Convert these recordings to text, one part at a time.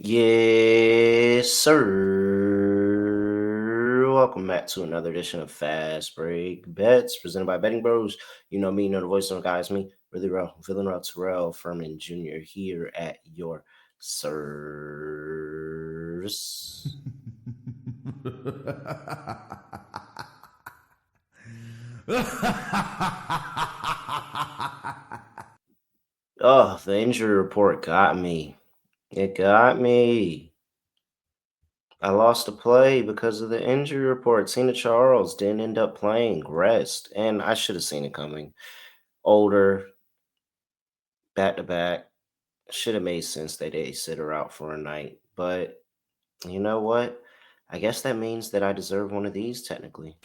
Yes, sir. Welcome back to another edition of Fast Break Bets presented by BettingPros. You know the voice of the guys, me, really real, feeling real, Terrell Furman Jr. here at your service. Oh, the injury report got me. It got me. I lost a play because of the injury report. Cena Charles didn't end up playing, rest, and I should have seen it coming. Older, back to back, should have made sense that they sit her out for a night. But you know what? I guess that means that I deserve one of these technically.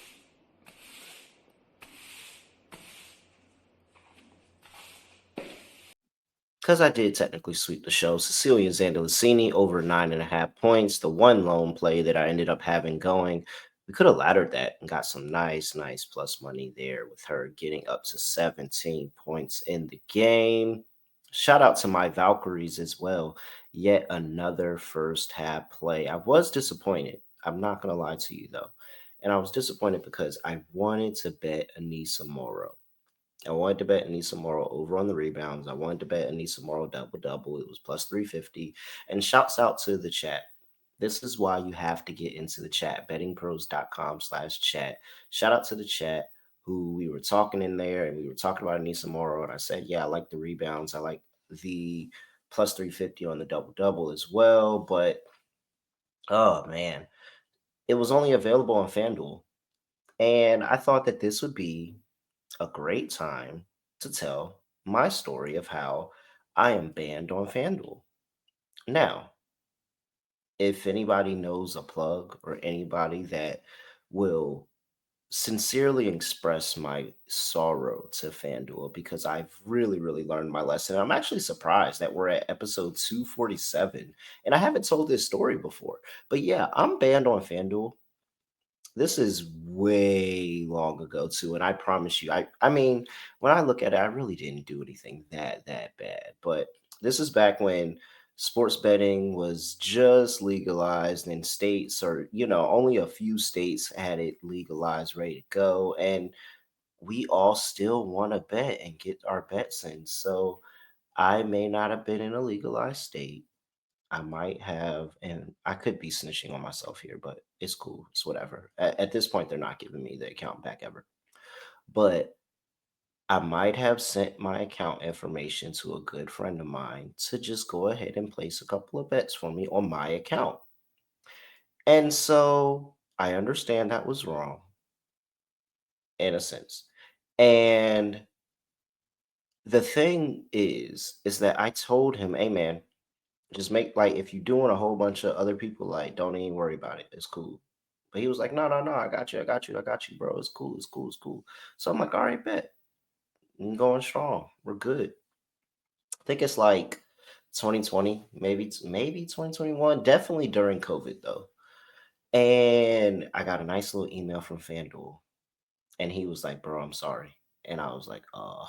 Because I did technically sweep the show. Cecilia Zandalicini over 9.5 points. The one lone play that I ended up having going. We could have laddered that and got some nice plus money there with her getting up to 17 points in the game. Shout out to my Valkyries as well. Yet another first half play. I was disappointed. I'm not going to lie to you though. And I was disappointed because I wanted to bet Anissa Morrow. I wanted to bet Anissa Morrow over on the rebounds. I wanted to bet Anissa Morrow double double. It was plus 350. And shouts out to the chat. This is why you have to get into the chat, bettingpros.com/chat. Shout out to the chat who we were talking in there and we were talking about Anissa Morrow. And I said, yeah, I like the rebounds. I like the plus 350 on the double double as well. But oh man, it was only available on FanDuel. And I thought that this would be a great time to tell my story of how I am banned on FanDuel. Now, if anybody knows a plug or anybody that will sincerely express my sorrow to FanDuel because I've really learned my lesson. I'm actually surprised that we're at episode 247 and I haven't told this story before. But yeah, I'm banned on FanDuel. This is way long ago too, and I promise you, I mean, when I look at it, I really didn't do anything that bad. But this is back when sports betting was just legalized in states, or only a few states had it legalized, ready to go, and we all still want to bet and get our bets in. So I may not have been in a legalized state. I might have, and I could be snitching on myself here, but it's cool. It's whatever. At this point, they're not giving me the account back ever. But I might have sent my account information to a good friend of mine to just go ahead and place a couple of bets for me on my account. And so I understand that was wrong in a sense. And the thing is that I told him, hey man, just make like if you're doing a whole bunch of other people, like don't even worry about it. It's cool. But he was like, no, I got you, bro. It's cool, it's cool. So I'm like, all right, bet. I'm going strong. We're good. I think it's like 2020, maybe 2021. Definitely during COVID though. And I got a nice little email from FanDuel. And he was like, bro, I'm sorry. And I was like, oh.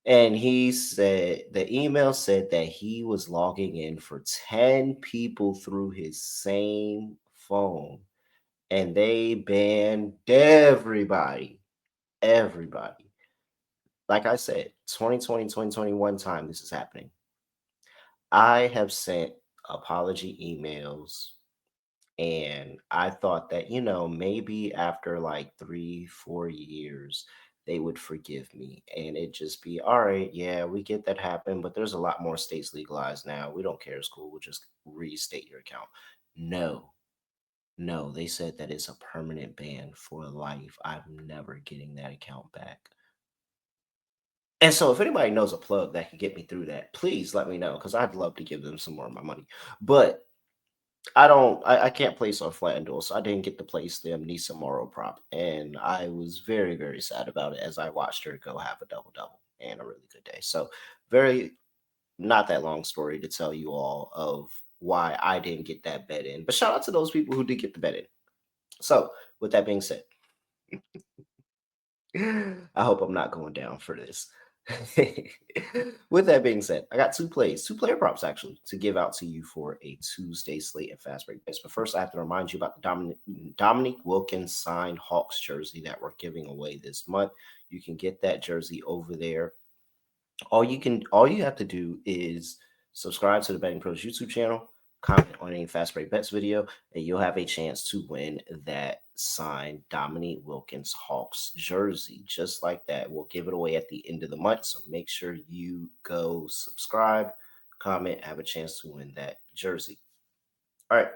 And he said the email said that he was logging in for 10 people through his same phone and they banned everybody. Everybody. Like I said, 2020, 2021 time this is happening. I have sent apology emails and I thought that, maybe after like 3, 4 years, they would forgive me and it just be all right. Yeah, we get that happen, but there's a lot more states legalized now. We don't care. It's cool. We'll just restate your account. No, no, they said that it's a permanent ban for life. I'm never getting that account back. And so, if anybody knows a plug that can get me through that, please let me know because I'd love to give them some more of my money. But I can't place on FanDuel, so I didn't get to place the Amnesia Morrow prop. And I was very sad about it as I watched her go have a double double and a really good day. So, very not that long story to tell you all of why I didn't get that bet in. But shout out to those people who did get the bet in. So, with that being said, I hope I'm not going down for this. With that being said, I got two player props actually to give out to you for a Tuesday slate and fast break bets. But first, I have to remind you about the Dominique Wilkins signed Hawks jersey that we're giving away this month. You can get that jersey over there. All you have to do is subscribe to the Betting Pros YouTube channel, comment on any fast break bets video, and you'll have a chance to win that signed Dominique Wilkins Hawks jersey. Just like that. We'll give it away at the end of the month. So make sure you go subscribe, comment, have a chance to win that jersey. All right.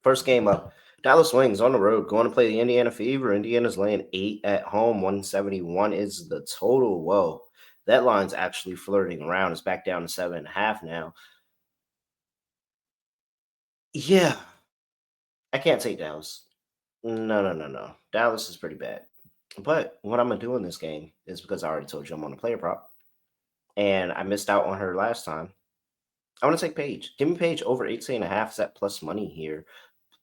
First game up. Dallas Wings on the road going to play the Indiana Fever. Indiana's laying 8 at home. 171 is the total. Whoa. That line's actually flirting around. It's back down to 7.5 now. Yeah, I can't take Dallas. No, no, no, no. Dallas is pretty bad. But what I'm gonna do in this game is because I already told you I'm on a player prop, and I missed out on her last time. I want to take Paige. Give me Paige over 18.5. Is that plus money here?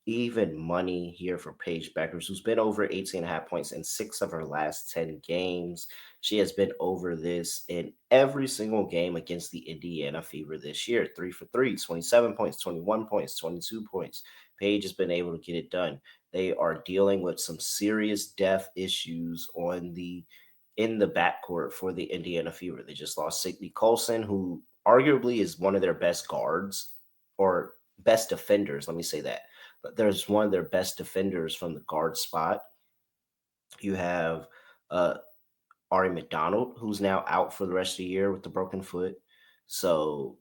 Even money here for Paige Bueckers, who's been over 18.5 points in 6 of her last 10 games. She has been over this in every single game against the Indiana Fever this year. 3 for 3, 27 points, 21 points, 22 points. Paige has been able to get it done. They are dealing with some serious depth issues in the backcourt for the Indiana Fever. They just lost Sidney Colson, who arguably is one of their best guards or best defenders. Let me say that. But there's one of their best defenders from the guard spot. You have uh, Ari McDonald, who's now out for the rest of the year with the broken foot. So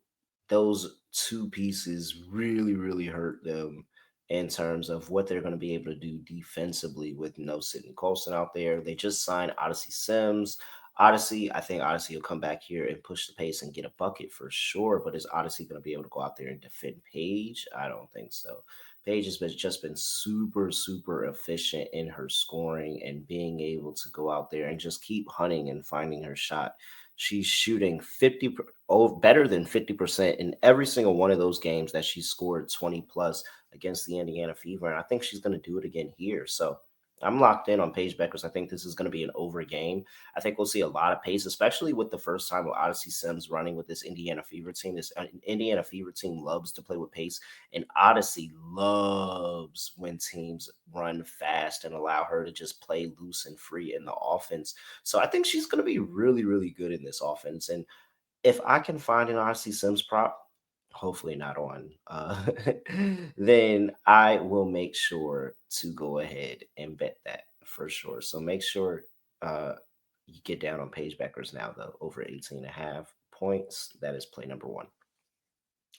those two pieces really, really hurt them in terms of what they're going to be able to do defensively with no Sidney Colson out there. They just signed Odyssey Sims. Odyssey, I think Odyssey will come back here and push the pace and get a bucket for sure. But is Odyssey going to be able to go out there and defend Paige? I don't think so. Paige has just been super, super efficient in her scoring and being able to go out there and just keep hunting and finding her shot. She's shooting better than 50% in every single one of those games that she scored 20 plus against the Indiana Fever. And I think she's going to do it again here. So I'm locked in on Paige Bueckers. I think this is going to be an over game. I think we'll see a lot of pace, especially with the first time with Odyssey Sims running with this Indiana Fever team. This Indiana Fever team loves to play with pace, and Odyssey loves when teams run fast and allow her to just play loose and free in the offense. So I think she's going to be really, really good in this offense. And if I can find an Odyssey Sims prop, hopefully not on, then I will make sure to go ahead and bet that for sure. So make sure you get down on Paige Bueckers now, though, over 18.5 points. That is play number one.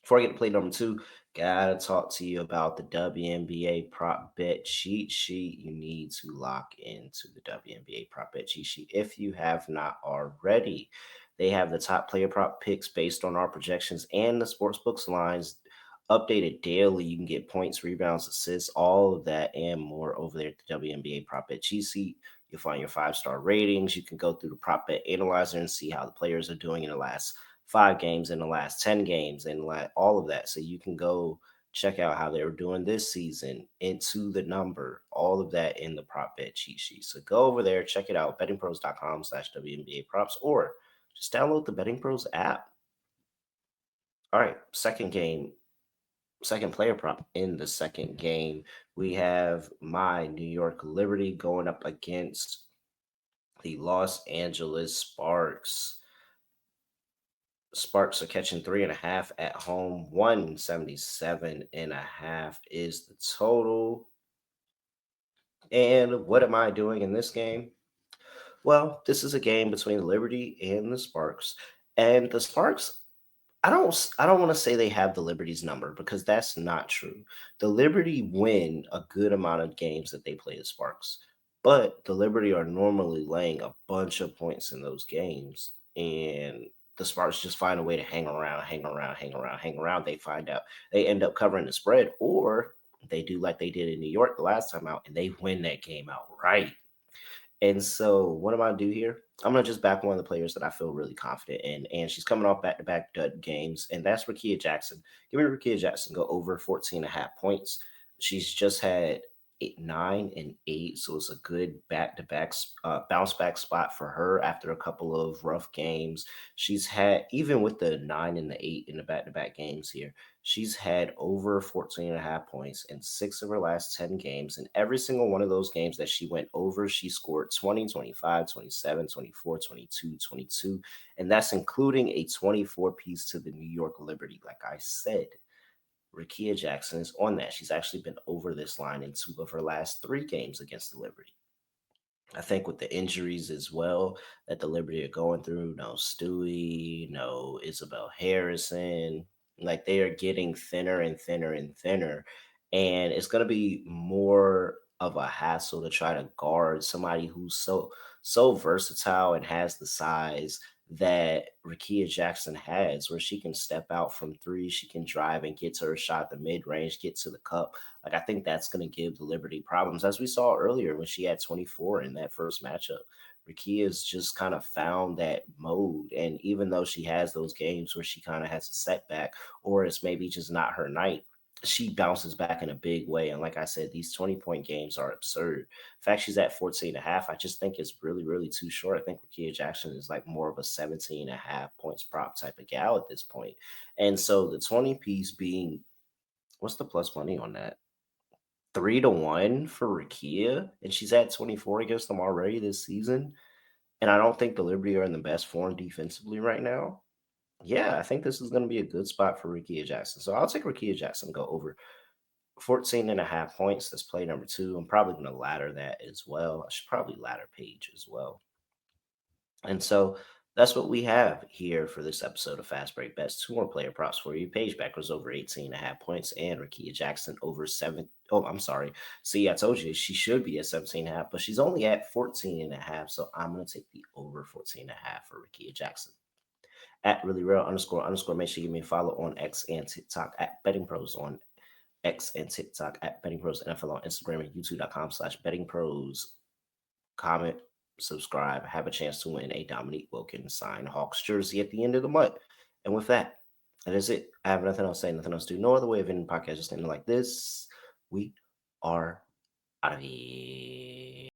Before I get to play number two, gotta talk to you about the WNBA prop bet cheat sheet. You need to lock into the WNBA prop bet cheat sheet if you have not already. They have the top player prop picks based on our projections and the sportsbooks lines updated daily. You can get points, rebounds, assists, all of that and more over there at the WNBA prop bet cheat sheet. You'll find your 5-star ratings. You can go through the prop bet analyzer and see how the players are doing in the last 5 games, in the last 10 games, and all of that. So you can go check out how they were doing this season, into the number, all of that in the prop bet cheat sheet. So go over there, check it out, bettingpros.com/WNBA props, or just download the Betting Pros app. All right, second player prop in the second game. We have my New York Liberty going up against the Los Angeles Sparks. Sparks are catching 3.5 at home. 177.5 is the total. And what am I doing in this game? Well, this is a game between Liberty and the Sparks. And the Sparks, I don't want to say they have the Liberty's number because that's not true. The Liberty win a good amount of games that they play the Sparks, but the Liberty are normally laying a bunch of points in those games, and the Sparks just find a way to hang around, hang around, hang around, hang around. They find out they end up covering the spread, or they do like they did in New York the last time out, and they win that game outright. And so, what am I do here? I'm gonna just back one of the players that I feel really confident in, and she's coming off back-to-back dud games, and that's Rickea Jackson. Give me Rickea Jackson go over 14.5 points. She's just had 9-8, so it's a good back-to-back bounce back spot for her after a couple of rough games. She's had, even with the 9 and the 8 in the back-to-back games here, she's had over 14 and a half points in 6 of her last 10 games. And every single one of those games that she went over, she scored 20, 25, 27, 24, 22, 22. And that's including a 24 piece to the New York Liberty. Like I said, Rickea Jackson is on that. She's actually been over this line in 2 of her last 3 games against the Liberty. I think with the injuries as well that the Liberty are going through, no Stewie, no Isabel Harrison, like they are getting thinner and thinner and thinner. And it's going to be more of a hassle to try to guard somebody who's so versatile and has the size that Rickea Jackson has, where she can step out from three, she can drive and get to her shot, the mid range, get to the cup. Like I think that's going to give the Liberty problems, as we saw earlier when she had 24 in that first matchup. Rickea just kind of found that mode, and even though she has those games where she kind of has a setback, or it's maybe just not her night, she bounces back in a big way. And like I said, these 20-point games are absurd. In fact, she's at 14 and a half. I just think it's really, really too short. I think Rickea Jackson is like more of a 17 and a half points prop type of gal at this point. And so the 20 piece being, what's the plus money on that? 3-1 for Rickea, and she's at 24 against them already this season. And I don't think the Liberty are in the best form defensively right now. Yeah, I think this is going to be a good spot for Rickea Jackson. So I'll take Rickea Jackson to go over 14 and a half points. That's play number 2. I'm probably going to ladder that as well. I should probably ladder Paige as well. And so that's what we have here for this episode of Fast Break Bets. 2 more player props for you. Paige Bueckers over 18 and a half points, and Rickea Jackson over 7. Oh, I'm sorry. See, I told you she should be at 17 and a half, but she's only at 14 and a half. So I'm going to take the over 14 and a half for Rickea Jackson. At really real __. Make sure you give me a follow on X and TikTok at BettingPros on X and TikTok at BettingPros NFL on Instagram and YouTube.com/BettingPros. Comment, subscribe, have a chance to win a Dominique Wilkins signed Hawks jersey at the end of the month. And with that, that is it. I have nothing else to say, nothing else to do. No other way of ending the podcast, just ending like this. We are out of here.